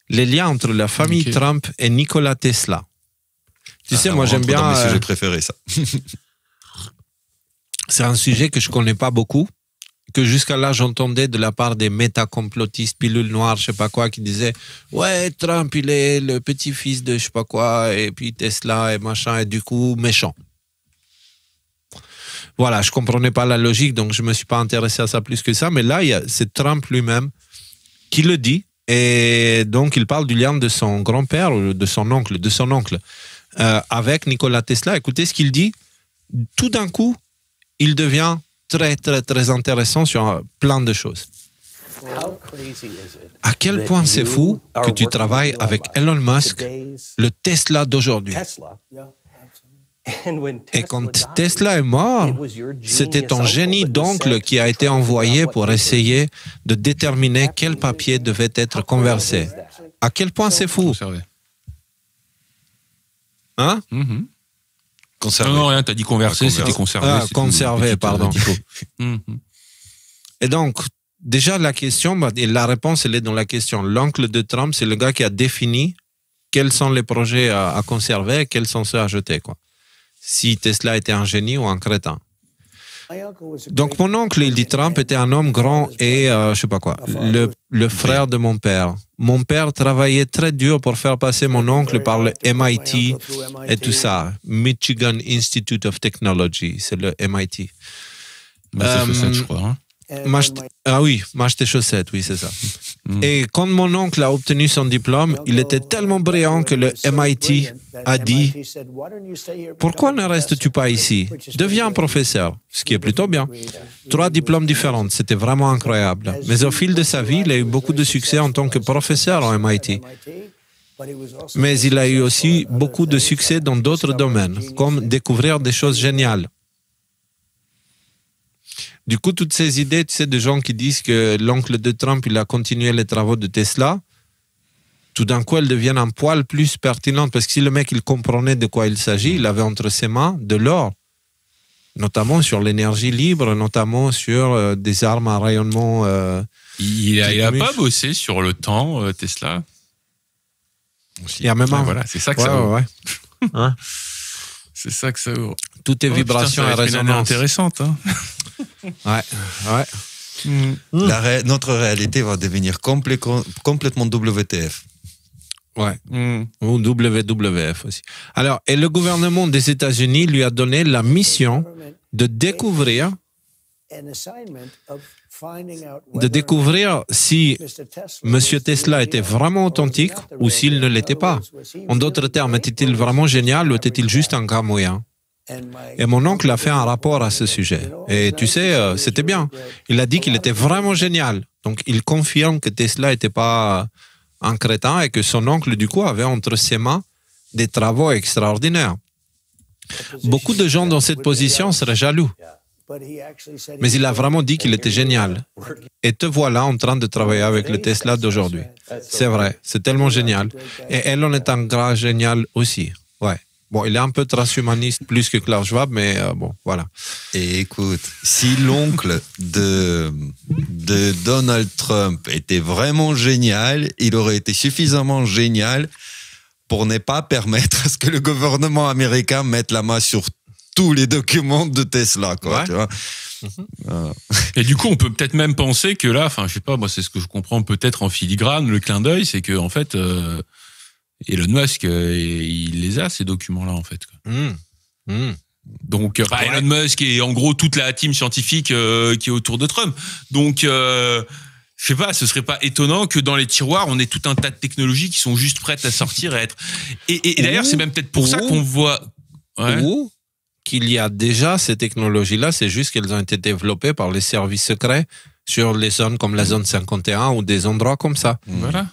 les liens entre la famille Trump et Nikola Tesla. Tu sais, moi j'aime bien... dans mes sujets préférés, ça. C'est un sujet que je connais pas beaucoup, que jusqu'à là j'entendais de la part des métacomplotistes, pilules noires, je sais pas quoi, qui disaient « Ouais, Trump, il est le petit-fils de je sais pas quoi, et puis Tesla et machin, et du coup, méchant. » Voilà, je comprenais pas la logique, donc je me suis pas intéressé à ça plus que ça, mais là, c'est Trump lui-même qui le dit, et donc il parle du lien de son grand-père, ou de son oncle, avec Nikola Tesla. Écoutez ce qu'il dit. Tout d'un coup, il devient très, très, très intéressant sur plein de choses. À quel point c'est fou que tu travailles avec Elon Musk, le Tesla d'aujourd'hui. Et quand Tesla est mort, c'était ton génie d'oncle qui a été envoyé pour essayer de déterminer quel papier devait être conversé. À quel point c'est fou. Hein? Conservé. Non, rien, t'as dit converser, c'était conservé. Ah, conservé, pardon. Et donc, déjà la question, et la réponse, elle est dans la question. L'oncle de Trump, c'est le gars qui a défini quels sont les projets à conserver et quels sont ceux à jeter, quoi. Si Tesla était un génie ou un crétin. Donc mon oncle, il dit Trump était un homme grand et je sais pas quoi, le frère de mon père. Mon père travaillait très dur pour faire passer mon oncle par le MIT et tout ça. Michigan Institute of Technology, c'est le MIT. Bah, c'est chaussettes, je crois. Hein. Ah oui, m'acheter chaussettes, oui, c'est ça. Et quand mon oncle a obtenu son diplôme, il était tellement brillant que le MIT a dit « Pourquoi ne restes-tu pas ici? Deviens professeur », ce qui est plutôt bien. 3 diplômes différents, c'était vraiment incroyable. Mais au fil de sa vie, il a eu beaucoup de succès en tant que professeur au MIT. Mais il a eu aussi beaucoup de succès dans d'autres domaines, comme découvrir des choses géniales. Du coup, toutes ces idées, tu sais, de gens qui disent que l'oncle de Trump, il a continué les travaux de Tesla, tout d'un coup, elles deviennent un poil plus pertinentes. Parce que si le mec, il comprenait de quoi il s'agit, il avait entre ses mains de l'or, notamment sur l'énergie libre, notamment sur des armes à rayonnement. Il a pas bossé sur le temps, Tesla. Il y a même un... Voilà, c'est ça que ça vaut. Ouais. Hein? C'est ça que ça vaut. Toutes tes vibrations et résonances. Intéressante, hein. Ouais. Notre réalité va devenir complètement WTF. Ouais. Ou WWF aussi. Alors, et le gouvernement des États-Unis lui a donné la mission de découvrir si M. Tesla était vraiment authentique ou s'il ne l'était pas. En d'autres termes, était-il vraiment génial ou était-il juste un gars moyen? Et mon oncle a fait un rapport à ce sujet. Et tu sais, c'était bien. Il a dit qu'il était vraiment génial. Donc, il confirme que Tesla n'était pas un crétin et que son oncle, du coup, avait entre ses mains des travaux extraordinaires. Beaucoup de gens dans cette position seraient jaloux. Mais il a vraiment dit qu'il était génial. Et te voilà en train de travailler avec le Tesla d'aujourd'hui. C'est vrai, c'est tellement génial. Et Elon est un gars génial aussi. Ouais. Bon, il est un peu transhumaniste plus que Klaus Schwab, mais bon, voilà. Et écoute, si l'oncle de Donald Trump était vraiment génial, il aurait été suffisamment génial pour ne pas permettre à ce que le gouvernement américain mette la main sur tous les documents de Tesla, quoi. Ouais. Tu vois. Et du coup, on peut peut-être même penser que là, enfin, je sais pas, moi, c'est ce que je comprends peut-être en filigrane, le clin d'œil, c'est que en fait, Elon Musk, il les a ces documents-là, en fait. Donc, Elon Musk et en gros toute la team scientifique qui est autour de Trump. Donc, je sais pas, ce serait pas étonnant que dans les tiroirs, on ait tout un tas de technologies qui sont juste prêtes à sortir et être. Et d'ailleurs, c'est même peut-être pour ça qu'on voit. Ouais. Ou qu'il y a déjà ces technologies-là, c'est juste qu'elles ont été développées par les services secrets sur les zones comme la zone 51 ou des endroits comme ça. Voilà.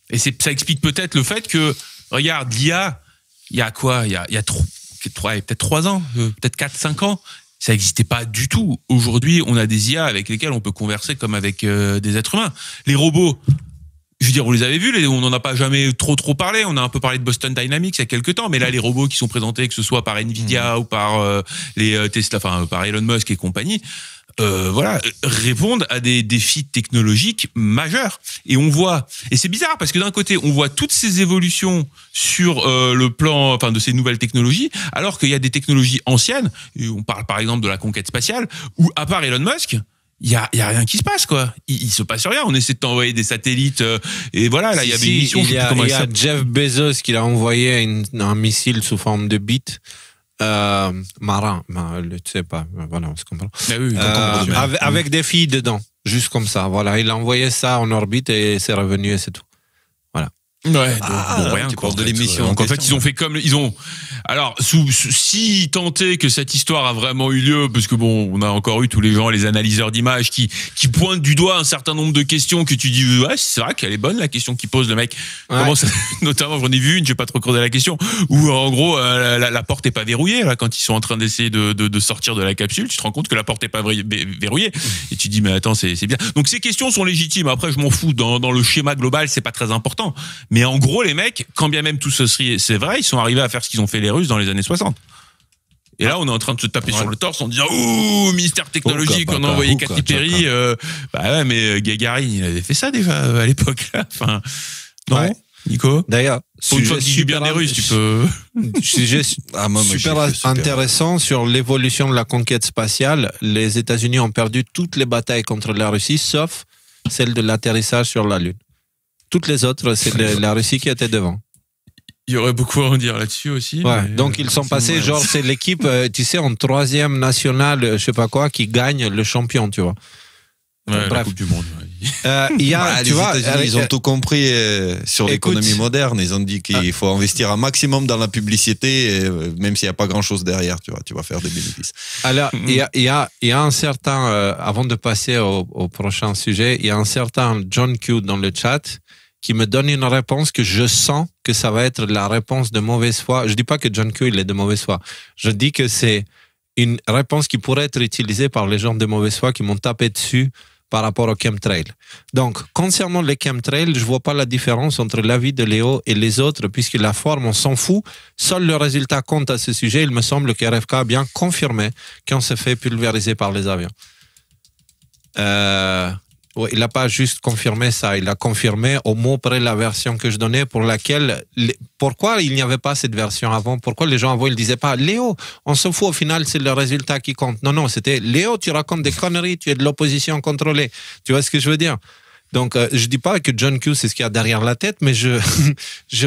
Et ça explique peut-être le fait que, regarde, l'IA, il y a quoi? Il y a peut-être 3 ans, peut-être 4-5 ans. Ça n'existait pas du tout. Aujourd'hui, on a des IA avec lesquels on peut converser comme avec des êtres humains. Les robots, je veux dire, on les avait vus, on n'en a pas jamais trop parlé. On a un peu parlé de Boston Dynamics il y a quelques temps, mais là, les robots qui sont présentés, que ce soit par Nvidia ou par les Tesla, enfin par Elon Musk et compagnie, répondent à des défis technologiques majeurs. Et on voit, et c'est bizarre parce que d'un côté, on voit toutes ces évolutions sur le plan, enfin, de ces nouvelles technologies, alors qu'il y a des technologies anciennes. Et on parle par exemple de la conquête spatiale, où à part Elon Musk, il y a rien qui se passe, quoi. Il se passe rien. On essaie de t'envoyer des satellites et voilà, là il y avait une mission. Il y a Jeff Bezos qui a envoyé un missile sous forme de bit. Marin, tu sais pas, voilà, on se comprend. Oui, avec des filles dedans, juste comme ça. Voilà, il a envoyé ça en orbite et c'est revenu et c'est tout. Voilà. Ouais, donc rien. Tu parles de l'émission. Donc en fait, ils ont fait comme ils ont. Alors, si tenté que cette histoire a vraiment eu lieu, parce que bon, on a encore eu tous les gens, les analyseurs d'images qui pointent du doigt un certain nombre de questions que tu dis, ouais, c'est vrai qu'elle est bonne la question qu'il pose le mec. Ouais. Comment ça, notamment, j'en ai vu une, j'ai pas trop creusé la question, où en gros la porte est pas verrouillée là quand ils sont en train d'essayer de sortir de la capsule, tu te rends compte que la porte est pas verrouillée et tu dis mais attends c'est bien. Donc ces questions sont légitimes. Après je m'en fous dans le schéma global, c'est pas très important. Mais en gros les mecs, quand bien même tout ce serait c'est vrai, ils sont arrivés à faire ce qu'ils ont fait les Russes dans les années 60. Et là, on est en train de se taper sur le torse en disant « Ouh, ministère technologique, on a envoyé Katy Perry. » Bah ouais, mais Gagarin, il avait fait ça déjà à l'époque. Là. Enfin, non, ouais. Nico. D'ailleurs, pour une fois que tu dis bien des Russes, tu peux... Sujet super intéressant sur l'évolution de la conquête spatiale. Les États-Unis ont perdu toutes les batailles contre la Russie, sauf celle de l'atterrissage sur la Lune. Toutes les autres, c'est la Russie qui était devant. Il y aurait beaucoup à en dire là-dessus aussi. Ouais, donc ils sont passés, genre c'est l'équipe, tu sais, en 3e nationale, je sais pas quoi, qui gagne le champion, tu vois. Ouais, bref. La Coupe du Monde. Il y a, tu vois, ils ont tout compris sur l'économie moderne. Ils ont dit qu'il faut investir un maximum dans la publicité, même s'il n'y a pas grand-chose derrière, tu vas faire des bénéfices. Alors, il y a un certain, avant de passer au prochain sujet, il y a un certain John Q dans le chat qui me donne une réponse que je sens que ça va être la réponse de mauvaise foi. Je dis pas que John Q il est de mauvaise foi. Je dis que c'est une réponse qui pourrait être utilisée par les gens de mauvaise foi qui m'ont tapé dessus par rapport au chemtrail. Donc, concernant les chemtrails, je vois pas la différence entre l'avis de Léo et les autres, puisque la forme, on s'en fout. Seul le résultat compte à ce sujet. Il me semble que RFK a bien confirmé qu'on se fait pulvériser par les avions. Ouais, il n'a pas juste confirmé ça, il a confirmé au mot près la version que je donnais pour laquelle... Pourquoi il n'y avait pas cette version avant? Pourquoi les gens avant, ils ne disaient pas « Léo, on s'en fout, au final, c'est le résultat qui compte. » Non, c'était « Léo, tu racontes des conneries, tu es de l'opposition contrôlée. » Tu vois ce que je veux dire? Donc, je dis pas que John Q, c'est ce qu'il y a derrière la tête, mais je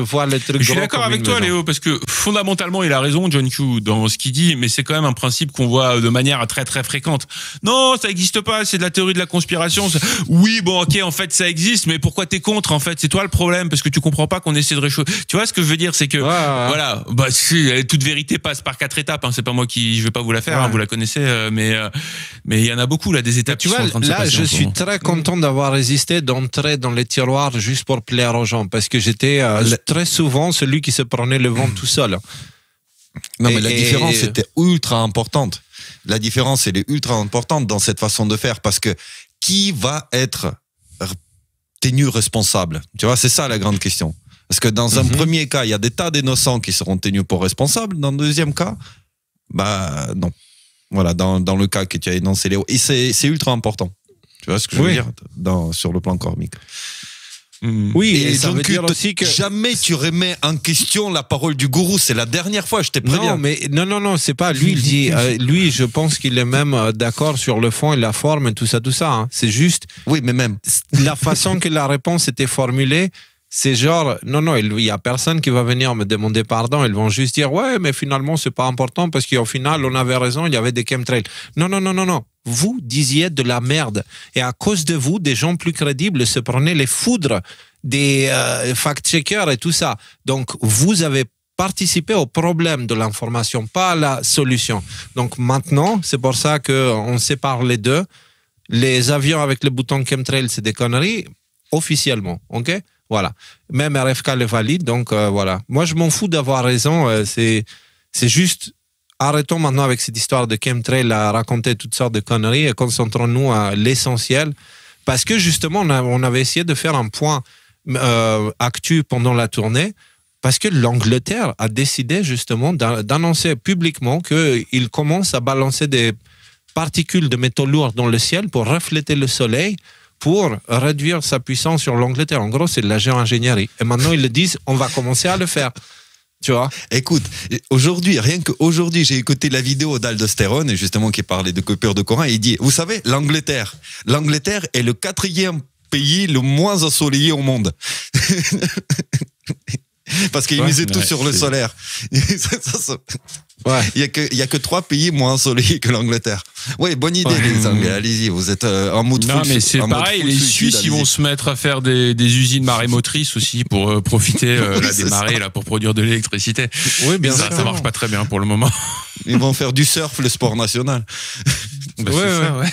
vois le truc. Je suis d'accord avec toi, Léo, parce que fondamentalement, il a raison, John Q, dans ce qu'il dit, mais c'est quand même un principe qu'on voit de manière très, très fréquente. Non, ça n'existe pas, c'est de la théorie de la conspiration. Oui, bon, ok, en fait, ça existe, mais pourquoi t'es contre, en fait? C'est toi le problème, parce que tu comprends pas qu'on essaie de réchauffer. Tu vois ce que je veux dire? C'est que, voilà, bah, toute vérité passe par 4 étapes, hein. C'est pas moi je vais pas vous la faire, hein, vous la connaissez, mais il y en a beaucoup, là, des étapes tu vois, qui sont en train de se passer. Là, je suis très content d'avoir résisté d'entrer dans les tiroirs juste pour plaire aux gens, parce que j'étais très souvent celui qui se prenait le vent tout seul. Non, mais la différence était ultra importante. La différence, elle est ultra importante dans cette façon de faire, parce que qui va être tenu responsable? Tu vois, c'est ça la grande question. Parce que dans un premier cas, il y a des tas d'innocents qui seront tenus pour responsables. Dans le deuxième cas, bah non. Voilà, dans le cas que tu as énoncé, Léo. Et c'est ultra important. Tu vois ce que je veux dire sur le plan karmique. Oui, et ça veut dire aussi que jamais tu remets en question la parole du gourou. C'est la dernière fois, je t'ai prévenu. Non, mais non, c'est pas lui. Il dit, lui, je pense qu'il est même d'accord sur le fond et la forme et tout ça. Hein. C'est juste. Oui, mais même la façon que la réponse était formulée. C'est genre, non, il y a personne qui va venir me demander pardon. Ils vont juste dire, ouais, mais finalement, c'est pas important parce qu'au final, on avait raison, il y avait des chemtrails. Non. Vous disiez de la merde. Et à cause de vous, des gens plus crédibles se prenaient les foudres des fact-checkers et tout ça. Donc, vous avez participé au problème de l'information, pas à la solution. Donc, maintenant, c'est pour ça qu'on sépare les deux. Les avions avec le bouton chemtrail, c'est des conneries, officiellement, ok? Voilà. Même RFK le valide, donc voilà. Moi, je m'en fous d'avoir raison. C'est juste, arrêtons maintenant avec cette histoire de chemtrail à raconter toutes sortes de conneries et concentrons-nous à l'essentiel. Parce que justement, on avait essayé de faire un point actu pendant la tournée, parce que l'Angleterre a décidé justement d'annoncer publiquement qu'il commence à balancer des particules de métaux lourds dans le ciel pour refléter le soleil, pour réduire sa puissance sur l'Angleterre. En gros, c'est de la géo-ingénierie. Et maintenant, ils le disent, on va commencer à le faire. Tu vois? Écoute, aujourd'hui, rien qu'aujourd'hui, j'ai écouté la vidéo d'Aldostérone, justement, qui parlait de coupure de courant, et il dit, vous savez, l'Angleterre est le 4e pays le moins ensoleillé au monde. Parce qu'ils misaient tout sur le solaire. Ouais. Il y a que 3 pays moins ensoleillés que l'Angleterre. Oui, bonne idée, les Anglais. Allez-y, vous êtes en mode Non, mais c'est pareil, les Suisses, ils vont se mettre à faire des usines marémotrices aussi pour profiter des marées là, pour produire de l'électricité. Oui, bien sûr. Ça marche pas très bien pour le moment. Ils vont faire du surf, le sport national. Bah, c'est ça, ouais.